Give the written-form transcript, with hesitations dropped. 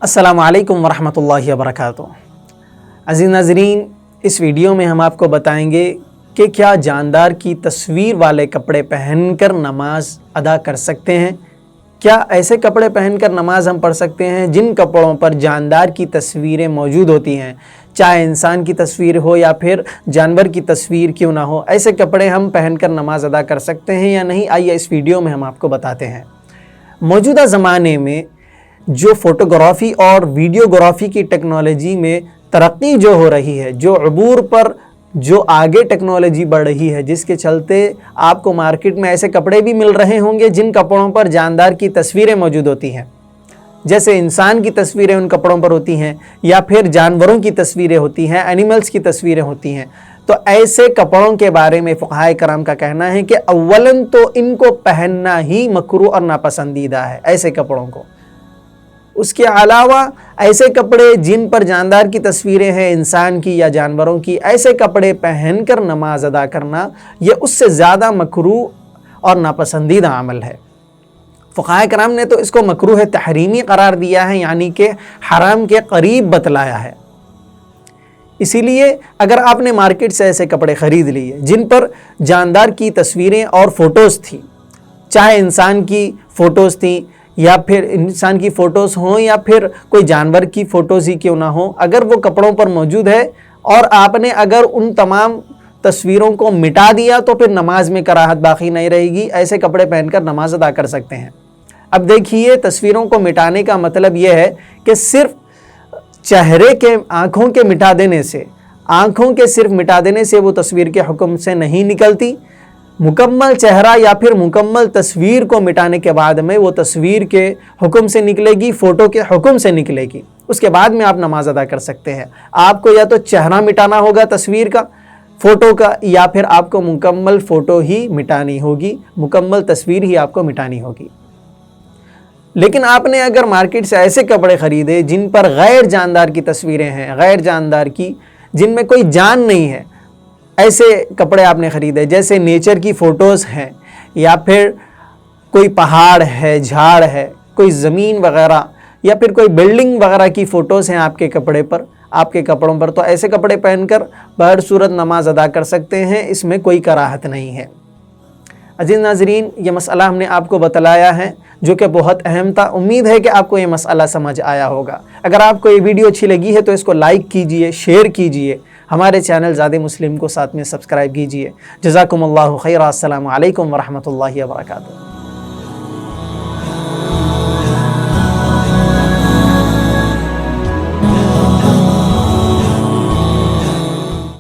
السلام علیکم ورحمۃ اللہ وبرکاتہ۔ عزیز ناظرین، اس ویڈیو میں ہم آپ کو بتائیں گے کہ کیا جاندار کی تصویر والے کپڑے پہن کر نماز ادا کر سکتے ہیں۔ کیا ایسے کپڑے پہن کر نماز ہم پڑھ سکتے ہیں جن کپڑوں پر جاندار کی تصویریں موجود ہوتی ہیں، چاہے انسان کی تصویر ہو یا پھر جانور کی تصویر کیوں نہ ہو، ایسے کپڑے ہم پہن کر نماز ادا کر سکتے ہیں یا نہیں؟ آئیے اس ویڈیو میں ہم آپ کو بتاتے ہیں۔ موجودہ زمانے میں جو فوٹوگرافی اور ویڈیوگرافی کی ٹیکنالوجی میں ترقی جو ہو رہی ہے، جو عبور پر جو آگے ٹیکنالوجی بڑھ رہی ہے، جس کے چلتے آپ کو مارکیٹ میں ایسے کپڑے بھی مل رہے ہوں گے جن کپڑوں پر جاندار کی تصویریں موجود ہوتی ہیں، جیسے انسان کی تصویریں ان کپڑوں پر ہوتی ہیں یا پھر جانوروں کی تصویریں ہوتی ہیں، اینیملز کی تصویریں ہوتی ہیں۔ تو ایسے کپڑوں کے بارے میں فقہائے کرام کا کہنا ہے کہ اولاً تو ان کو پہننا ہی مکروہ اور ناپسندیدہ ہے، ایسے کپڑوں کو۔ اس کے علاوہ ایسے کپڑے جن پر جاندار کی تصویریں ہیں، انسان کی یا جانوروں کی، ایسے کپڑے پہن کر نماز ادا کرنا یہ اس سے زیادہ مکروہ اور ناپسندیدہ عمل ہے۔ فقہائے کرام نے تو اس کو مکروہ تحریمی قرار دیا ہے، یعنی کہ حرام کے قریب بتلایا ہے۔ اسی لیے اگر آپ نے مارکیٹ سے ایسے کپڑے خرید لیے جن پر جاندار کی تصویریں اور فوٹوز تھیں، چاہے انسان کی فوٹوز تھیں یا پھر انسان کی فوٹوز ہوں یا پھر کوئی جانور کی فوٹوز ہی کیوں نہ ہوں، اگر وہ کپڑوں پر موجود ہے اور آپ نے اگر ان تمام تصویروں کو مٹا دیا تو پھر نماز میں کراہت باقی نہیں رہے گی، ایسے کپڑے پہن کر نماز ادا کر سکتے ہیں۔ اب دیکھیے، تصویروں کو مٹانے کا مطلب یہ ہے کہ صرف چہرے کے آنکھوں کے مٹا دینے سے، آنکھوں کے صرف مٹا دینے سے وہ تصویر کے حکم سے نہیں نکلتی، مکمل چہرہ یا پھر مکمل تصویر کو مٹانے کے بعد میں وہ تصویر کے حکم سے نکلے گی، فوٹو کے حکم سے نکلے گی، اس کے بعد میں آپ نماز ادا کر سکتے ہیں۔ آپ کو یا تو چہرہ مٹانا ہوگا تصویر کا، فوٹو کا، یا پھر آپ کو مکمل فوٹو ہی مٹانی ہوگی، مکمل تصویر ہی آپ کو مٹانی ہوگی۔ لیکن آپ نے اگر مارکیٹ سے ایسے کپڑے خریدے جن پر غیر جاندار کی تصویریں ہیں، غیر جاندار کی، جن میں کوئی جان نہیں ہے، ایسے کپڑے آپ نے خریدے، جیسے نیچر کی فوٹوز ہیں یا پھر کوئی پہاڑ ہے، جھاڑ ہے، کوئی زمین وغیرہ یا پھر کوئی بلڈنگ وغیرہ کی فوٹوز ہیں آپ کے کپڑے پر، آپ کے کپڑوں پر، تو ایسے کپڑے پہن کر بہر صورت نماز ادا کر سکتے ہیں، اس میں کوئی کراہت نہیں ہے۔ عزیز ناظرین، یہ مسئلہ ہم نے آپ کو بتلایا ہے جو کہ بہت اہم تھا۔ امید ہے کہ آپ کو یہ مسئلہ سمجھ آیا ہوگا۔ اگر آپ کو یہ ویڈیو اچھی لگی ہے تو اس کو لائک کیجئے، شیئر کیجئے، ہمارے چینل زاد مسلم کو ساتھ میں سبسکرائب کیجئے۔ جزاکم اللہ خیرا۔ السلام علیکم ورحمۃ اللہ وبرکاتہ۔